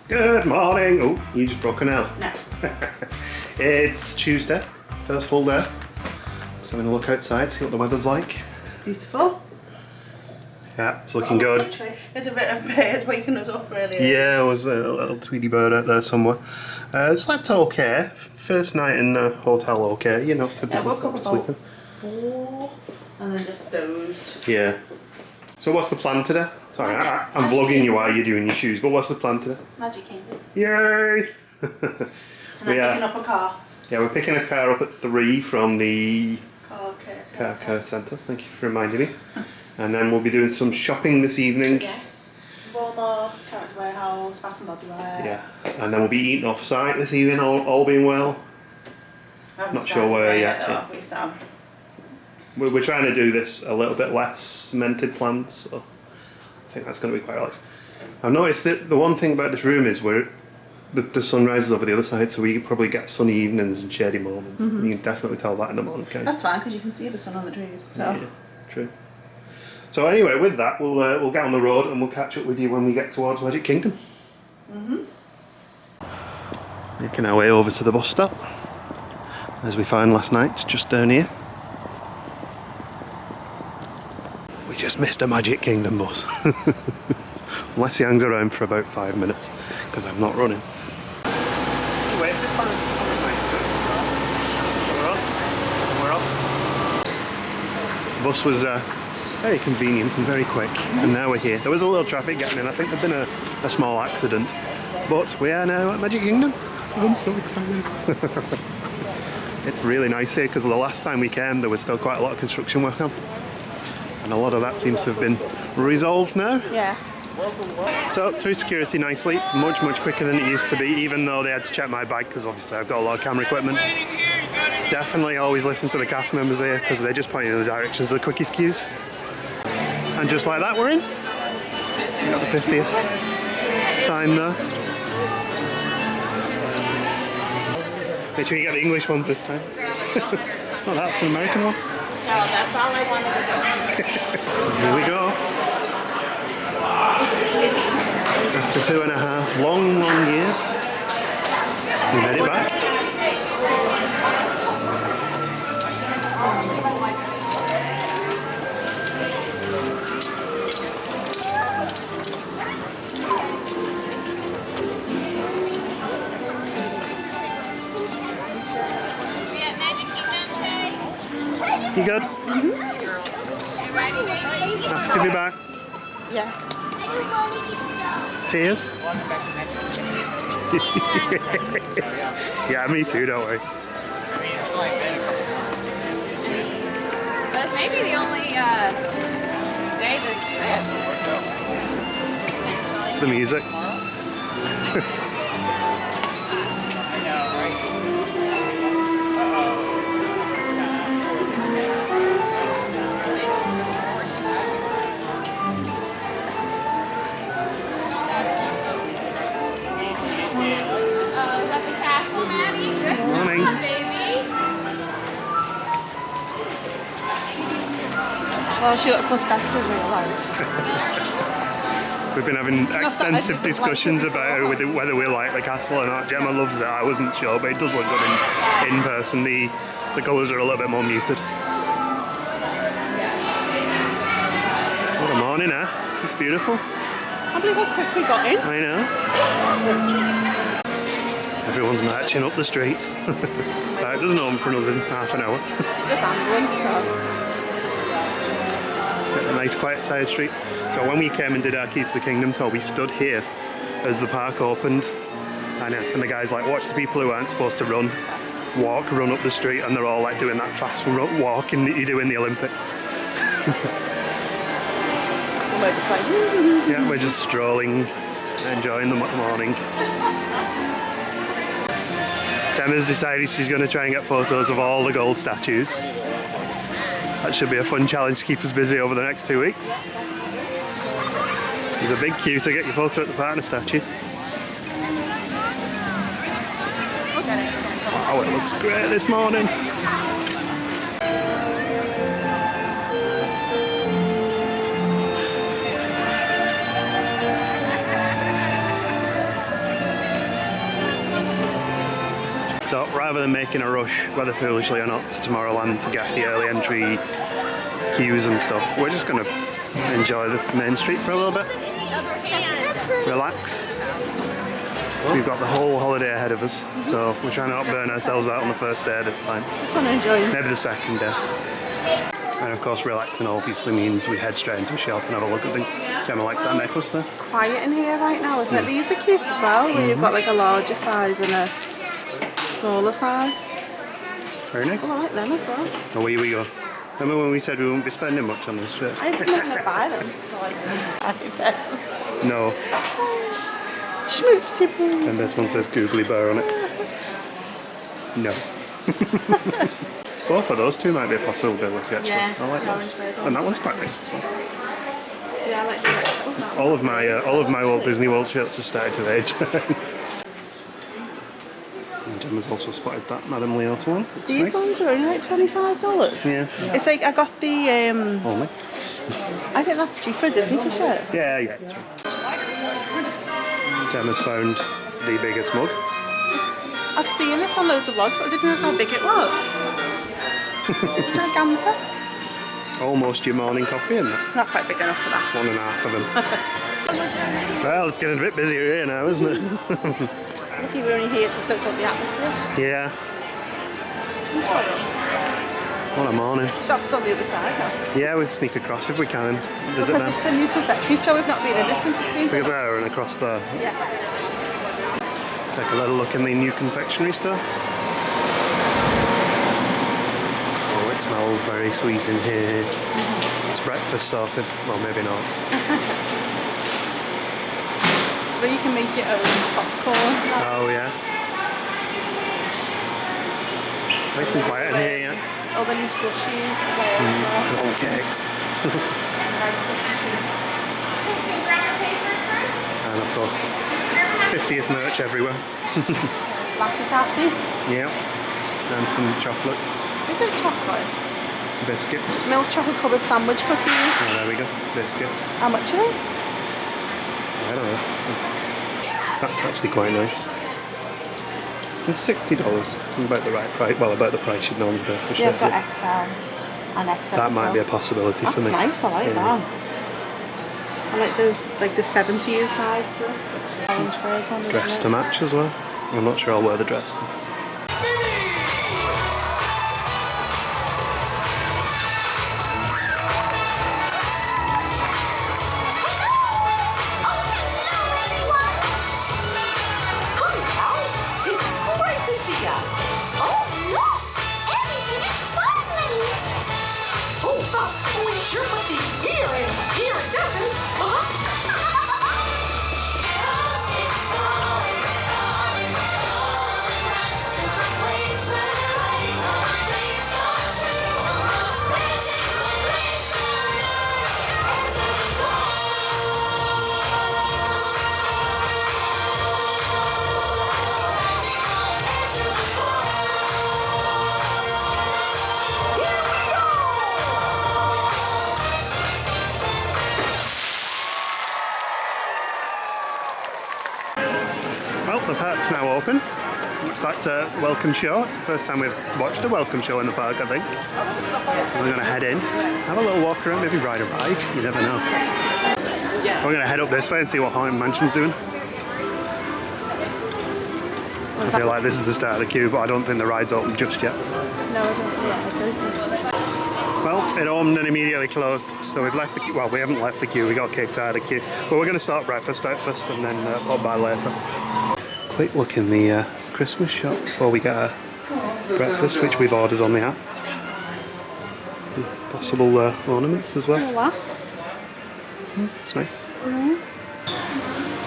Good morning. Oh, you just broke an L. No. It's Tuesday, first full day. Just having a look outside, see what the weather's like. Beautiful. Yeah, it's looking good. Literally, it's a bit of birds waking us up earlier. Yeah, there was a little Tweety bird out there somewhere. Slept okay. First night in the hotel okay, you know. I woke up about 4 and then just dozed. Yeah. So what's the plan today? Sorry, I'm vlogging you while you're doing your shoes, but what's the plan today? Magic Kingdom. Yay! And then picking up a car. Yeah, we're picking a car up at 3 from the Car care centre. Thank you for reminding me. And then we'll be doing some shopping this evening. Yes. Walmart, Carousel Warehouse, Bath and Body Works. Yeah. And then we'll be eating off site this evening, all being well. Not sure where yet. So. We're trying to do this a little bit less cemented plans, so I think that's going to be quite relaxed. I've noticed that the one thing about this room is the sun rises over the other side, so we could probably get sunny evenings and shady mornings. Mm-hmm. You can definitely tell that in the morning, can't you? That's fine, because you can see the sun on the trees. So. Yeah, true. So anyway, with that, we'll get on the road and we'll catch up with you when we get towards Magic Kingdom. Mm-hmm. Making our way over to the bus stop, as we found last night, it's just down here. We just missed a Magic Kingdom bus. Unless he hangs around for about 5 minutes, because I'm not running. You waited for us. That was nice. So we're off. The bus was very convenient and very quick, and now we're here. There was a little traffic getting in. I think there'd been a small accident, but we are now at Magic Kingdom. I'm so excited. It's really nice here, because the last time we came there was still quite a lot of construction work on, and a lot of that seems to have been resolved now. Yeah. So through security nicely, much quicker than it used to be, even though they had to check my bag because obviously I've got a lot of camera equipment. Definitely always listen to the cast members here, because they just point you in the directions of the quickest queues. And just like that, we're in. We've got the 50th sign there. Make sure you get the English ones this time. Oh, that's an American one. No, that's all I wanted to do. Here we go. After 2.5 long years, we made it back. You good? Mm-hmm. Happy to be back. Yeah. Tears? Yeah, me too, don't worry. That's maybe the only day this trip. It's the music. Morning. Well, she looks much better in real life. We've been having extensive discussions about whether we like the castle or not. Gemma loves it. I wasn't sure, but it does look good in person. The colours are a little bit more muted. What a morning, eh? It's beautiful. I believe how quick we got in. I know. Everyone's marching up the street. It doesn't open for another half an hour. Just ambulance. A nice quiet side street. So when we came and did our Keys to the Kingdom tour, we stood here as the park opened. And the guy's like, watch the people who aren't supposed to run up the street, and they're all like doing that fast walking that you do in the Olympics. And we're just like, yeah, we're just strolling, enjoying the morning. Gemma's decided she's going to try and get photos of all the gold statues. That should be a fun challenge to keep us busy over the next 2 weeks. There's a big queue to get your photo at the partner statue. Wow, it looks great this morning. So rather than making a rush, whether foolishly or not, to Tomorrowland to get the early entry queues and stuff, we're just going to enjoy the main street for a little bit. Relax. We've got the whole holiday ahead of us, so we're trying to not burn ourselves out on the first day this time. Just want to enjoy it. Maybe the second day. And of course relaxing obviously means we head straight into a shop and have a look at things. Gemma likes that necklace there. Quiet in here right now, isn't it? These are cute as well, where you've got like a larger size and a smaller size. Very nice. Oh, I like them as well. Away we go. Remember when we said we wouldn't be spending much on this shirt? I didn't want to buy them, so I didn't buy them. No. Schmoopsy boo. And this one says Googly Bear on it. No. Both of those two might be a possibility actually. Yeah, I like orange those. red And that one's quite nice as well. Yeah, I like the retro. That All one. of my Walt Disney World shirts have started to age. And Gemma's also spotted that Madame Leota one. Looks These nice. ones are only like $25. Yeah. It's like I got the Only. I think that's cheap for a Disney t-shirt. Yeah, yeah. That's right. Gemma's found the biggest mug. I've seen this on loads of vlogs, but I didn't realise how big it was. It's gigantic. Almost your morning coffee in that. Not quite big enough for that. 1.5 of them. Well, it's getting a bit busier here now, isn't it? Lucky we're only here to soak up the atmosphere. Yeah. What a morning. Shop's on the other side now. Yeah, we'll sneak across if we can. Does it Because now? it's a new confectionery store, we've not been in it since it's been Look at done. there and across there. Yeah. Take a little look in the new confectionery store. Oh, it smells very sweet in here. It's breakfast sorted. Well, maybe not. It's where you can make your own popcorn. Oh, yeah. Nice and quiet in here, yeah. All the new slushies there as well. All cakes. Nice slushies. And of course, 50th merch everywhere. Laffy Taffy. Yeah. And some chocolates, Is it chocolate? biscuits. Milk chocolate covered sandwich cookies. Oh, there we go. Biscuits. How much are they? I don't know. That's actually quite nice. It's $60. About the right price. Well, about the price you'd normally pay for a Yeah, shirt. I've got XL and XXL. That might be a possibility That's for me. nice, I like Yeah. that. I like the 70s vibe to it. Orange red one, isn't Dress it? to match as well. I'm not sure I'll wear the dress though. Well, the park's now open. It's that welcome show. It's the first time we've watched a welcome show in the park, I think. We're going to head in, have a little walk around, maybe ride a ride. You never know. We're going to head up this way and see what Haunted Mansion's doing. I feel like this is the start of the queue, but I don't think the ride's open just yet. No, I don't. Well, it opened and immediately closed, so we've left the queue. Well, we haven't left the queue, we got kicked out of the queue. But we're going to sort breakfast out first and then pop by later. Quick look in the Christmas shop before we get our breakfast, which we've ordered on the app. Possible ornaments as well. Oh, wow. It's nice.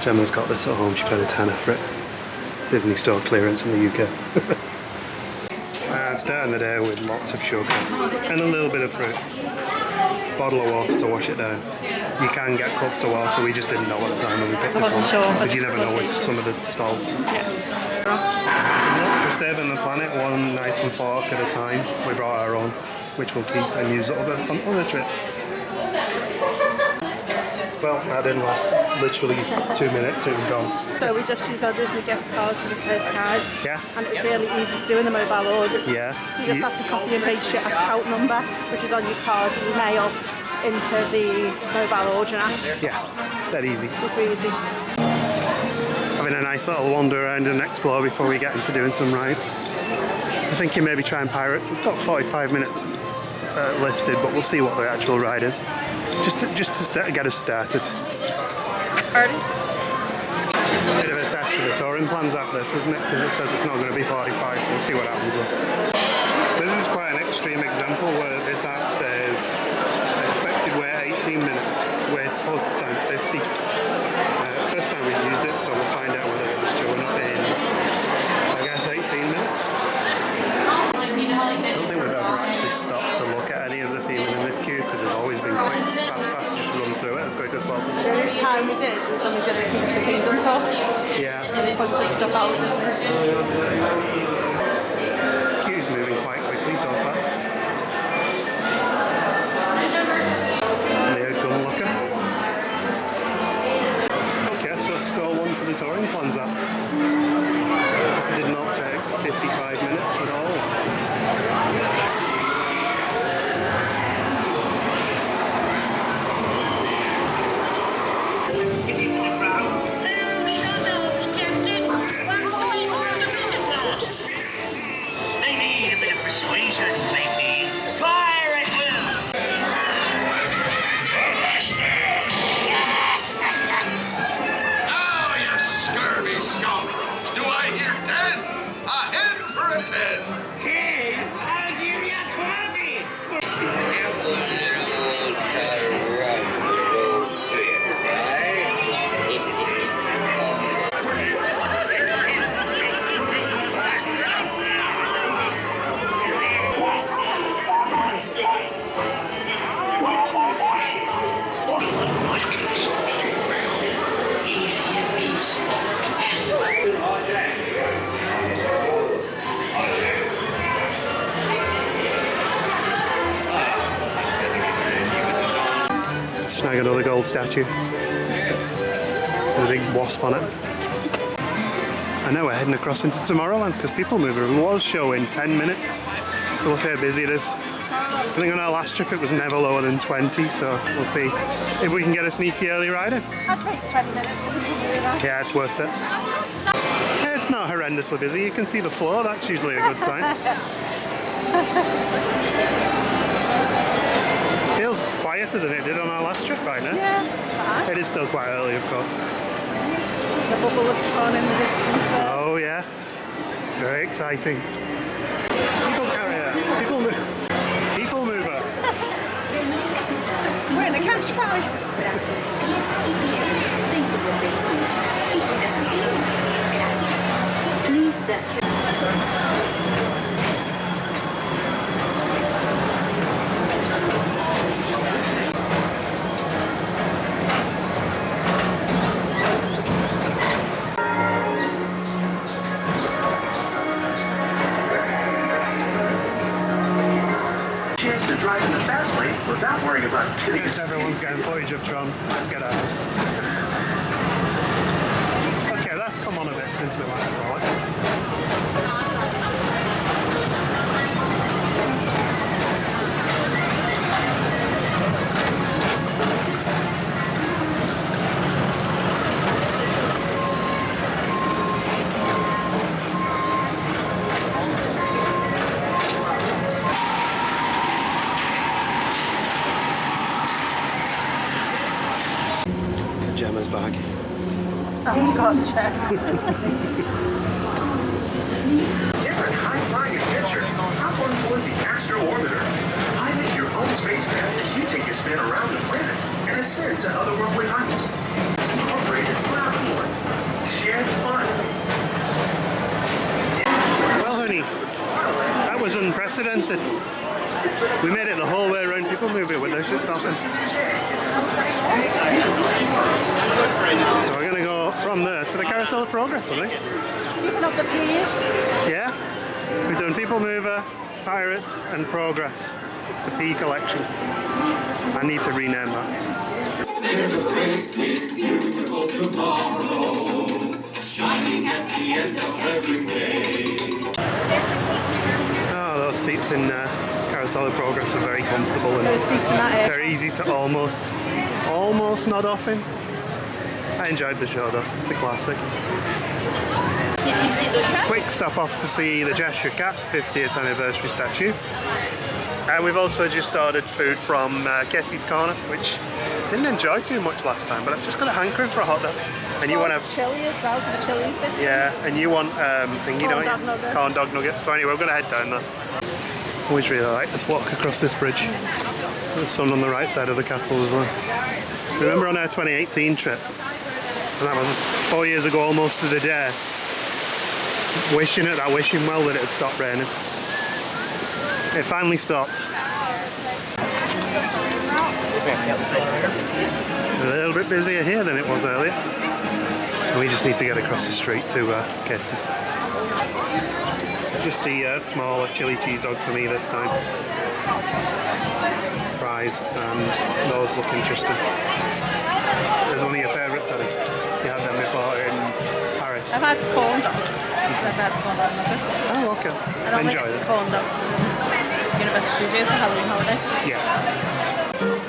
Gemma's got this at home, she paid a tenner for it. Disney store clearance in the UK. Starting the day with lots of sugar and a little bit of fruit. Bottle of water to wash it down. You can get cups of water, we just didn't know at the time when we picked this wasn't one. sure, Because you never know with some of the stalls. We're saving the planet one knife and fork at a time. We brought our own, which we'll keep and use on other trips. Well, that didn't last literally 2 minutes, it was gone. So we just use our Disney gift card for the first time. Yeah. And it was really easy to do in the mobile order. Yeah. You just have to copy and paste your account number, which is on your card, email, into the mobile order app. Yeah, that easy. Super easy. Having a nice little wander around and explore before we get into doing some rides. I'm thinking maybe trying Pirates. It's got 45-minute listed, but we'll see what the actual ride is. Just to get us started. Ready? Bit of a test for the touring plans app, this, isn't it? Because it says it's not going to be 45. We'll see what happens though. This is quite an extreme example where this app says expected wait 18 minutes, wait posted time 50. First time we've used it, so we'll find out whether it was true or not in, I guess, 18 minutes. I don't think we've ever actually stopped to look at any of the theming in this queue because we've always been quite fast, just run through it as quick as possible. The only time we did was when we did the Keys to the Kingdom tour. Yeah. And they pointed stuff out, didn't they? Queue's moving quite quickly so far. Leo Gunlocker. Okay, so score 1 to the touring plans app. Did not take 55 minutes at all. Persuasion, ladies. Fire at will! Now, you scurvy scoundrels! Do I hear 10? A hen for a 10! 10? I'll give you 20! Snag another gold statue with a big wasp on it. And now we're heading across into Tomorrowland because People Mover was showing 10 minutes, so we'll see how busy it is. I think on our last trip it was never lower than 20, so we'll see if we can get a sneaky early ride in. I'd wait 20 minutes. Yeah, it's worth it. Yeah, it's not horrendously busy. You can see the floor, that's usually a good sign. Feels quieter than it did on our last trip right now. Yeah, fine. It is still quite early, of course. The bubble of fun in the distance there. Oh yeah, very exciting. People carrier, people mover. We're in a cash cow. Chance to drive in the fast lane without worrying about killing Guess everyone's getting footage of Tron. Let's get out. Okay, that's come on a bit since we last saw it. Gemma's bag. Oh, gotcha. different high-flying adventure. Hop on board the Astro Orbiter. Pilot your own spacecraft as you take a spin around the planet and ascend to otherworldly heights. It's incorporated platform. Share the fun. Well, honey, that was unprecedented. We made it the whole way around People Mover without it stopping. So we're going to go from there to the Carousel of Progress, I think. Keeping up the pace. Yeah, we've done People Mover, Pirates and Progress. It's the P collection. I need to rename that. There's a great, big, beautiful tomorrow, shining at the end of every day. Oh, those seats in Carousel of Progress are very comfortable and Those seats in that area. very easy to almost nod off in. I enjoyed the show though, it's a classic. Quick stop off to see the Cheshire Cat 50th anniversary statue. We've also just ordered food from Kessie's Corner, which didn't enjoy too much last time, but I've just got a hankering for a hot dog. And you want to chili as well, to the chilies did. yeah, and you want thingy, don't Dog you? nugget. Corn dog nuggets. So anyway, we're gonna head down there. Always really like this walk across this bridge. The sun on the right side of the castle as well. Remember on our 2018 trip, and that was 4 years ago almost to the day, wishing at that wishing well that it had stopped raining. It finally stopped. A little bit busier here than it was earlier. And we just need to get across the street to Casey's. Just the smaller chili cheese dog for me this time. Fries, and those look interesting. There's one of your favourites, I think. You had them before in Paris. I've had corn dogs, just never had corn dog nuggets. Oh, okay. I don't Enjoy like them. corn dogs. Universal Studios for Halloween holidays. Yeah.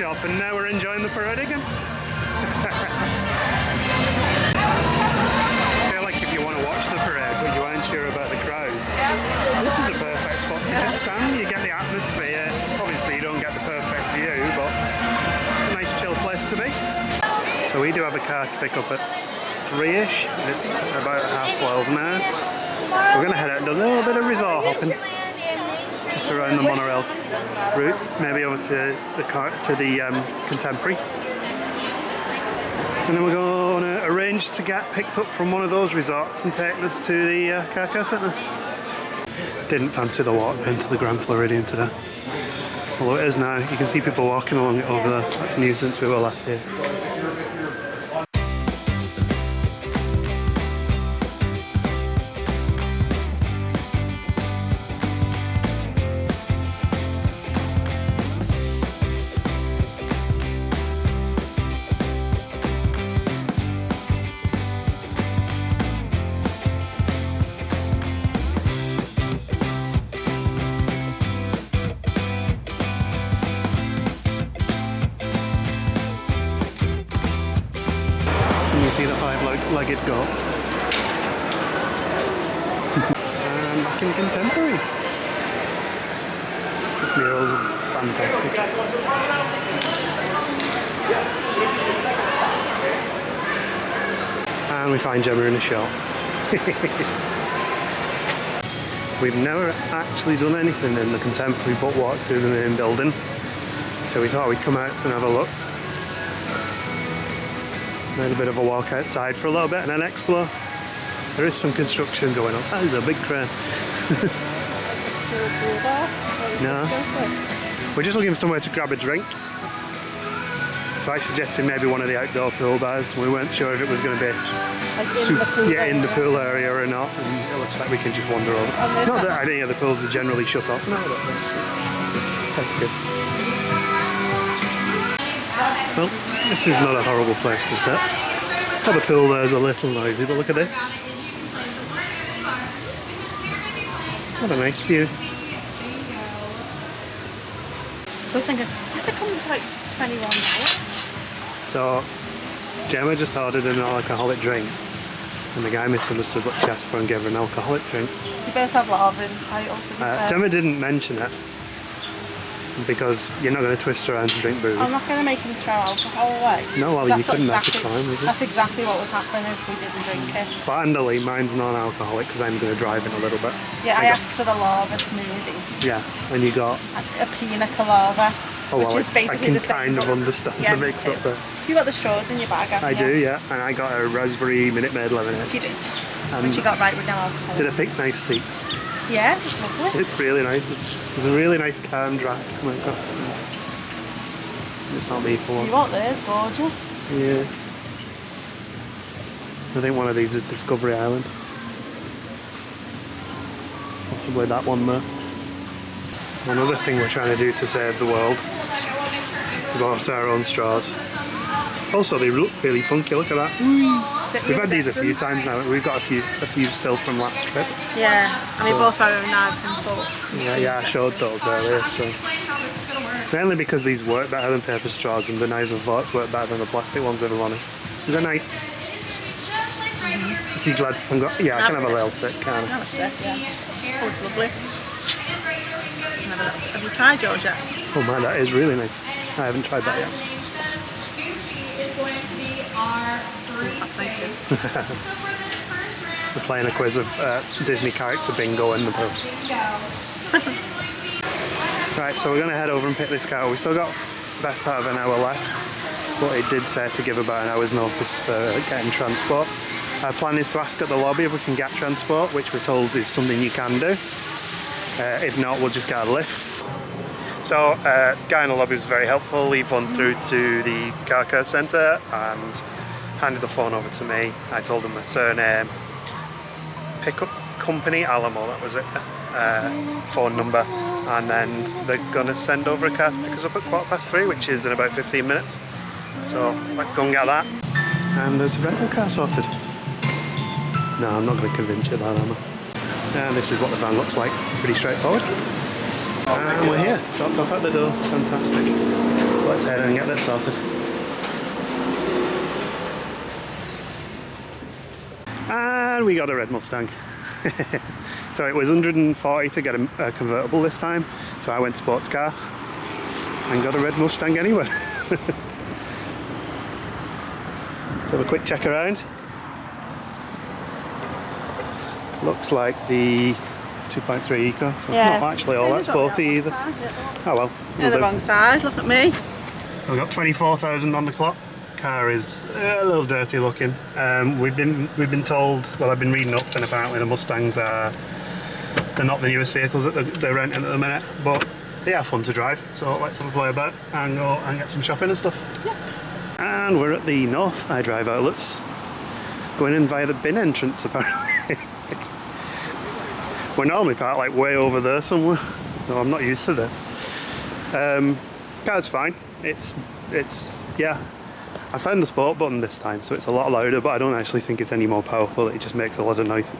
shop and now we're enjoying the parade again. I feel like if you want to watch the parade but you aren't sure about the crowds, this is a perfect spot to just stand. You get the atmosphere. Obviously you don't get the perfect view, but it's a nice chill place to be. So we do have a car to pick up at 3ish. It's about 12:30 now. So we're going to head out and do a little bit of resort hopping. Just around the monorail route, maybe over to the Contemporary. And then we're going to arrange to get picked up from one of those resorts and take us to the Carousel Centre. Didn't fancy the walk down to the Grand Floridian today. Although it is now, you can see people walking along it over there. That's new since we were last year. You see the five-legged goat. And back in Contemporary. This mural's fantastic. And we find Gemma in a shop. We've never actually done anything in the Contemporary but walk through the main building. So we thought we'd come out and have a look. Made a bit of a walk outside for a little bit and then explore. There is some construction going on. That is a big crane. No. We're just looking for somewhere to grab a drink. So I suggested maybe one of the outdoor pool bars. We weren't sure if it was going to be in the pool area or not. And it looks like we can just wander over. Not that any of the pools are generally shut off now. That's good. Well, this is not a horrible place to sit. Oh, the pool there is a little noisy, but look at this. What a nice view. So I was thinking, why's it coming to like $21? So, Gemma just ordered an alcoholic drink, and the guy misunderstood what she asked for and gave her an alcoholic drink. You both have lava in the title, to be fair. Gemma didn't mention it, because you're not going to twist her around to drink booze. I'm not going to make him throw alcohol away. No, well, you couldn't, that's the crime, would you? That's exactly what would happen if we didn't drink it. But handily, mine's non-alcoholic, because I'm going to drive in a little bit. Yeah, I asked for the lava smoothie. Yeah, and you got... A pina colada. Oh, well, which is basically I can the same, kind of understand the mix up there. You got the straws in your bag, haven't I do, yeah. And I got a raspberry Minute Maid lemonade. You did. Which you got right with no alcohol. Did I pick nice seats? Yeah, it's lovely. It's really nice. There's a really nice calm draft coming across. It's not me for one. You want this, gorgeous. Yeah. I think one of these is Discovery Island. Possibly that one there. Another thing we're trying to do to save the world. We bought our own straws. Also, they look really funky. Look at that. We've had these a few times now. We've got a few still from last trip. Yeah, and we bought our own knives and forks. Yeah, I showed those earlier. So. Mainly because these work better than paper straws, and the knives and forks work better than the plastic ones, if I'm honest. Is that nice? If you're glad I can have a little sip, can't I? Have a sip, yeah. Oh, it's lovely. Have you tried yours yet? Oh man, that is really nice. I haven't tried that yet. That's nice too. We're playing a quiz of Disney character bingo in the pool. Right, so we're going to head over and pick this car. We've still got the best part of an hour left, but it did say to give about an hour's notice for getting transport. Our plan is to ask at the lobby if we can get transport, which we're told is something you can do. If not, we'll just get a lift. So, guy in the lobby was very helpful. He phoned through to the Carousel Centre and handed the phone over to me. I told him my surname, pickup company, Alamo, that was it, phone number, and then they're going to send over a car to pick us up at 3:15, which is in about 15 minutes. So, let's go and get that. And there's a rental car sorted. No, I'm not going to convince you that, am I? And this is what the van looks like, pretty straightforward. And we're here, dropped off at the door, fantastic. So let's head in and get this sorted. And we got a red Mustang. So it was 140 to get a convertible this time, so I went sports car and got a red Mustang anyway. Let's have a quick check around. Looks like the 2.3 Eco, so Yeah. not actually all that sporty either. Oh well. Yeah, the wrong side, look at me. So we've got 24,000 on the clock. Car is a little dirty looking. We've been told, well, I've been reading up, and apparently the Mustangs they're not the newest vehicles that they're renting at the minute, but they are fun to drive. So let's have a play about and go and get some shopping and stuff. Yeah. And we're at the North iDrive outlets, going in via the bin entrance apparently. We're normally parked like way over there somewhere, so I'm not used to this. Car's fine. It's yeah. I found the sport button this time, so it's a lot louder, but I don't actually think it's any more powerful. It just makes a lot of noise.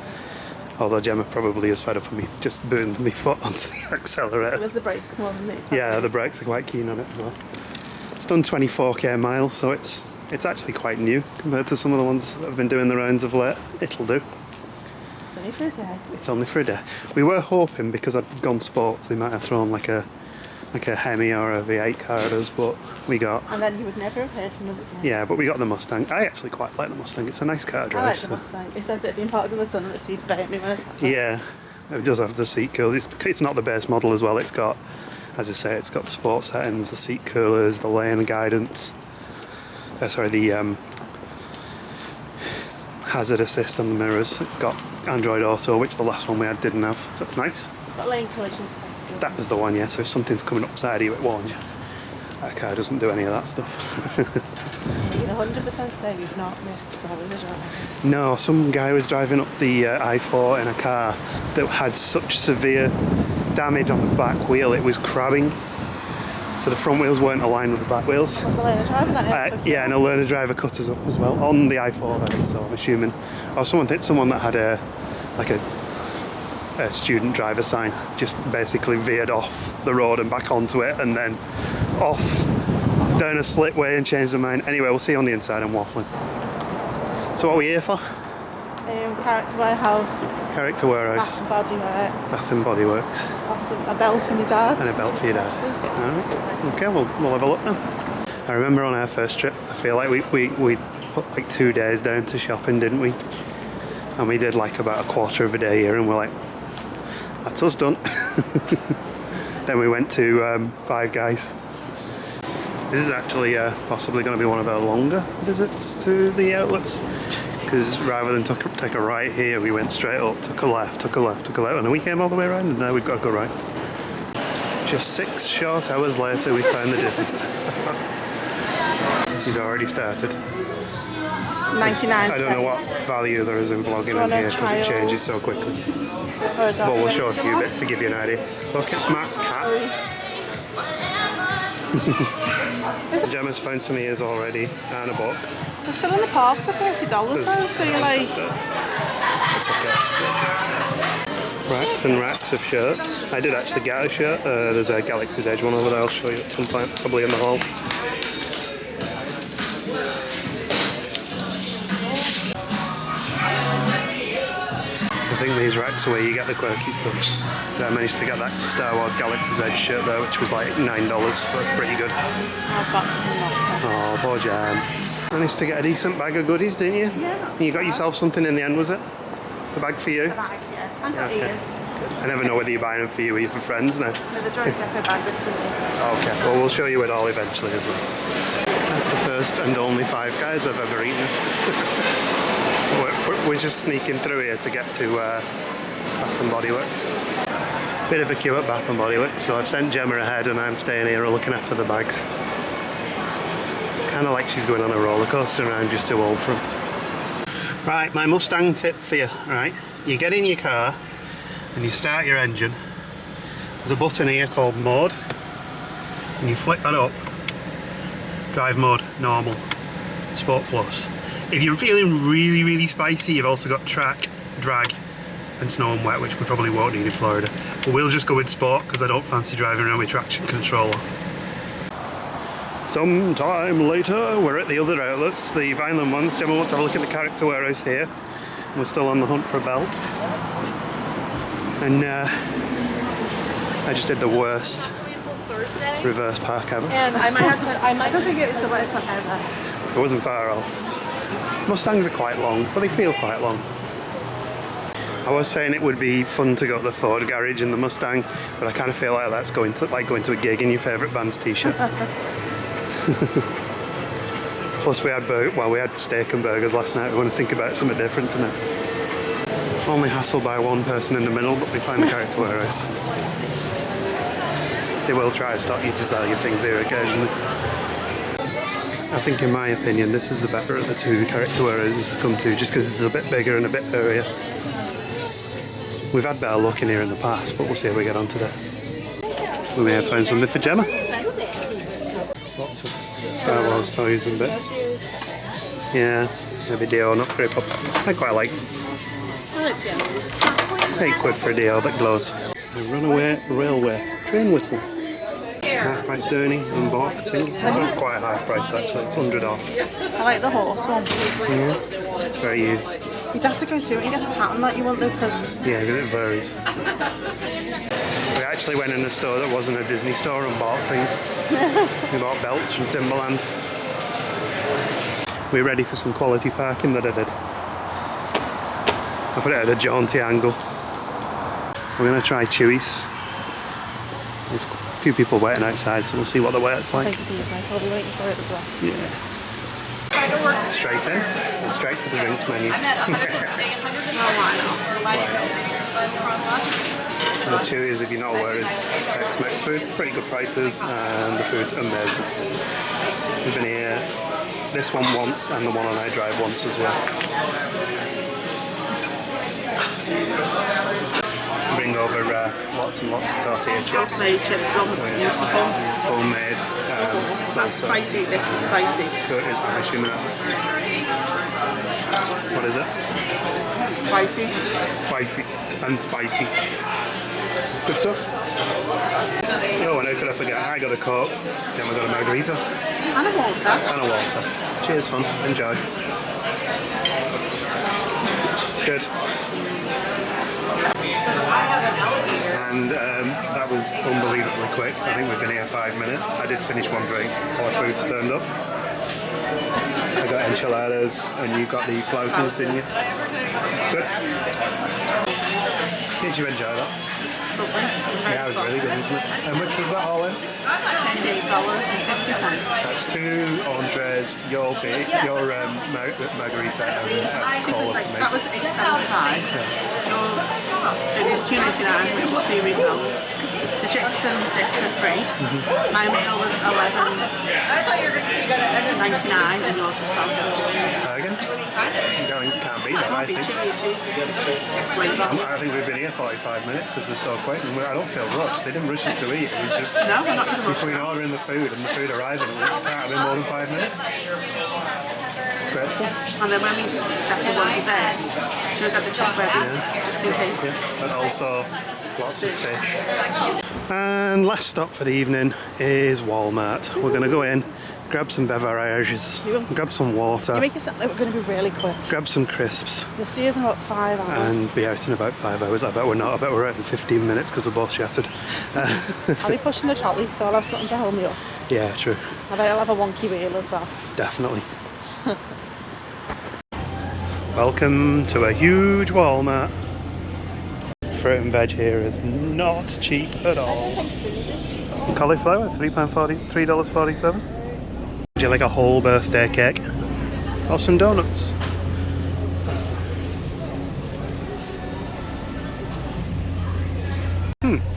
Although Gemma probably is fed up with me just booting my foot onto the accelerator. It was the brakes more than it. Yeah, the brakes are quite keen on it as well. It's done 24k miles, so it's actually quite new compared to some of the ones that have been doing the rounds of late. It'll do. Only for a day. It's only for a day. We were hoping, because I'd gone sports, they might have thrown like a Hemi or a V8 car at us, but we got... And then you would never have heard from us again. Yeah, but we got the Mustang. I actually quite like the Mustang. It's a nice car to drive. I like the Mustang. He said that it'd been parked in the sun and the seat burnt me when I sat there. Yeah, it does have the seat coolers. It's not the base model as well. It's got, as I say, it's got the sport settings, the seat coolers, the lane guidance. The hazard assist on the mirrors. It's got Android Auto, which the last one we had didn't have, so it's nice. Got lane collision detection. That was the one, yeah, so if something's coming up beside you, it warns you. That car doesn't do any of that stuff. You can 100% say you've not missed probably the drive. No, some guy was driving up the I-4 in a car that had such severe damage on the back wheel, it was crabbing. So the front wheels weren't aligned with the back wheels. The learner driver then? Yeah, and a learner driver cut us up as well on the I-4, that is, so I'm assuming. Or someone that had a student driver sign just basically veered off the road and back onto it, and then off down a slipway and changed their mind. Anyway, we'll see you on the inside. I'm waffling. So what are we here for? Character warehouse. Character warehouse. Bath and Body Works. Bath and Body Works. A belt for my dad. And a belt for your dad. Alright. Okay, we'll have a look then. I remember on our first trip, I feel like we put like 2 days down to shopping, didn't we? And we did like about a quarter of a day here, and we're like, that's us done. Then we went to Five Guys. This is actually possibly going to be one of our longer visits to the outlets, because rather than take a right here, we went straight up, took a left, and then we came all the way around, and now we've got to go right. Just 6 short hours later, we found the Disney store. He's already started. 99. I don't know what value there is in vlogging in here because it changes so quickly. But we'll show a few bits to give you an idea. Look, it's Matt's cat. Gemma's found some ears already and a book. They're still in the park for $30 though, so you're like... It's okay. Racks and racks of shirts. I did actually get a shirt. There's a Galaxy's Edge one over there. I'll show you at some point, probably in the hall. I think these racks are where you get the quirky stuff. I managed to get that Star Wars Galaxy's Edge shirt there, which was like $9. That's pretty good. I've got them. Oh, poor Jam. Managed to get a decent bag of goodies, didn't you? Yeah. You got yourself something in the end, was it? A bag for you? The bag, yeah. And got Okay. ears. I never know whether you're buying them for you or you're for friends now. No, the joint depot bag that's for me. Okay, well we'll show you it all eventually as well. That's the first and only Five Guys I've ever eaten. We're just sneaking through here to get to Bath and Body Works. Bit of a queue at Bath and Body Works, so I've sent Gemma ahead and I'm staying here looking after the bags. It's kind of like she's going on a roller coaster and I'm just too old for them. Right, my Mustang tip for you, right? You get in your car and you start your engine. There's a button here called Mode, and you flick that up. Drive mode, normal, Sport Plus. If you're feeling really, really spicy, you've also got track, drag, and snow and wet, which we probably won't need in Florida. But we'll just go with Sport because I don't fancy driving around with traction control off. Sometime later, we're at the other outlets, the Vineland ones. Gemma wants to have a look at the character warehouse here. We're still on the hunt for a belt. And I just did the worst reverse park ever. And I don't think it was the worst one ever. It wasn't far off. Mustangs are quite long, but they feel quite long. I was saying it would be fun to go to the Ford garage in the Mustang, but I kind of feel like that's going to a gig in your favourite band's t-shirt. Plus we had steak and burgers last night. We want to think about something different tonight. Only hassled by one person in the middle, but we find the character warehouse. They will try to stop you to sell your things here occasionally. I think in my opinion this is the better of the two character warehouses to come to, just because it's a bit bigger and a bit airier. We've had better luck in here in the past, but we'll see how we get on today. We may have found something for Gemma. Lots of Star Wars toys and bits. Yeah, maybe Dio not very popular. I quite like it. £8 for a Dio that glows. A runaway railway train whistle. Half price Derny and bought, I think. It's not quite half price actually, it's 100 off. I like the horse one. Yeah, it's very you. You'd have to go through it and get the pattern that you want though, because... Yeah, because it varies. We actually went in a store that wasn't a Disney store and bought things. We bought belts from Timberland. We're ready for some quality parking that I did. I put it at a jaunty angle. We're going to try Chuys. There's a few people waiting outside, so we'll see what the wait's like. I think these might be waiting for it as well. Yeah. Straight in, and straight to the drinks menu. And the Chuys, if you're not aware, is Tex-Mex food. Pretty good prices, and the food's amazing. We've been here, this one once, and the one on I Drive once as well. Bring over lots and lots of tortilla chips. Homemade chips, so beautiful. Homemade. That's spicy, this is spicy. I'm assuming that's... What is it? Spicy. Spicy. And spicy. Good stuff. Oh, and how could I forget? I got a Coke. Gemma got a margarita. And a water. And a water. Cheers, hon. Enjoy. Good. And that was unbelievably quick. I think we've been here 5 minutes. I did finish one drink. All the food's turned up. I got enchiladas and you got the floaters, didn't you? Good. Did you enjoy that? Lovely. Yeah, it was really good, wasn't it? And which was that all in? $8.50. That's 2 entrees, your margarita and a cola for me. That was $8.75. It was $2.99, which is 3 refills. The chips and dips are free. My meal was $11.99 and yours was $12.50. Again? You can't beat that, I think. I think we've been here 45 minutes because they're so quick, and I don't feel rushed. They didn't rush us to eat. It was just no, we're not even between ordering the food and the food arriving. It can't have been more than 5 minutes. Great stuff. And then when Chelsea wanted it, she would have the chop ready, just in case. Yeah, and also lots of fish. And last stop for the evening is Walmart. We're going to go in, grab some beverages, grab some water. You make it sound like we're going to be really quick. Grab some crisps. You'll see us in about 5 hours. And be out in about 5 hours. I bet we're not. I bet we're out in 15 minutes because we're both shattered. I'll be pushing the trolley, so I'll have something to hold me up. Yeah, true. I bet I'll have a wonky wheel as well. Definitely. Welcome to a huge Walmart. Fruit and veg here is not cheap at all. Cauliflower, $3.47. Would you like a whole birthday cake? Or some donuts?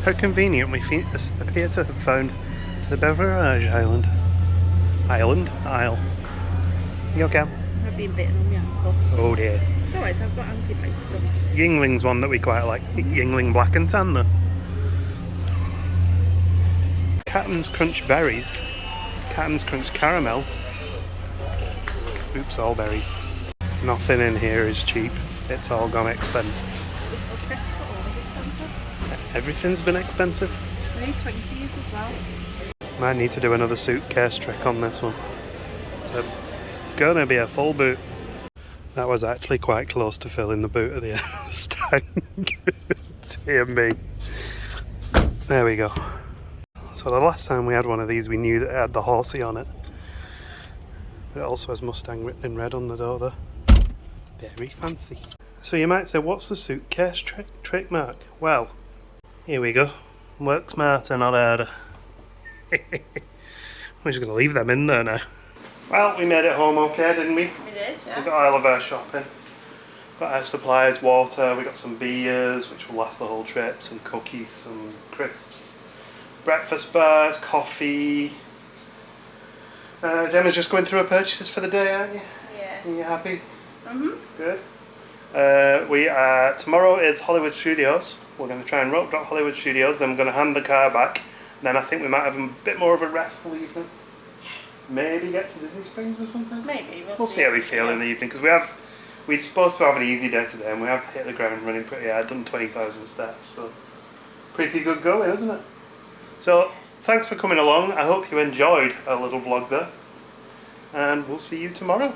How convenient we appear to have found the beverage island. Aisle. You okay? I've been bitten on my ankle. Oh dear. It's alright, I've got anti-bite stuff. Yingling's one that we quite like. Yingling Black and Tan though. Captain's Crunch Berries. Captain's Crunch Caramel. Oops, all berries. Nothing in here is cheap. It's all gone expensive. Everything's been expensive. We need 20s as well. Might need to do another suitcase trick on this one. It's gonna be a full boot. That was actually quite close to filling the boot of the Mustang. Dear me. There we go. So the last time we had one of these, we knew that it had the horsey on it. But it also has Mustang written in red on the door there. Very fancy. So you might say, what's the suitcase trick, Mark? Well, here we go. Work smarter, not harder. We're just going to leave them in there now. Well, we made it home okay, didn't we? We did, yeah. We got all of our shopping. Got our supplies, water, we got some beers, which will last the whole trip, some cookies, some crisps, breakfast bars, coffee. Gemma's just going through her purchases for the day, aren't you? Yeah. Are you happy? Mhm. Good. Tomorrow is Hollywood Studios. We're going to try and rope drop Hollywood Studios, then we're going to hand the car back. And then I think we might have a bit more of a restful evening. Maybe get to Disney Springs or something. Maybe, We'll see how we feel in the evening, because we're supposed to have an easy day today, and we have hit the ground running pretty hard, done 20,000 steps, so pretty good going, isn't it? So thanks for coming along. I hope you enjoyed our little vlog there, and we'll see you tomorrow.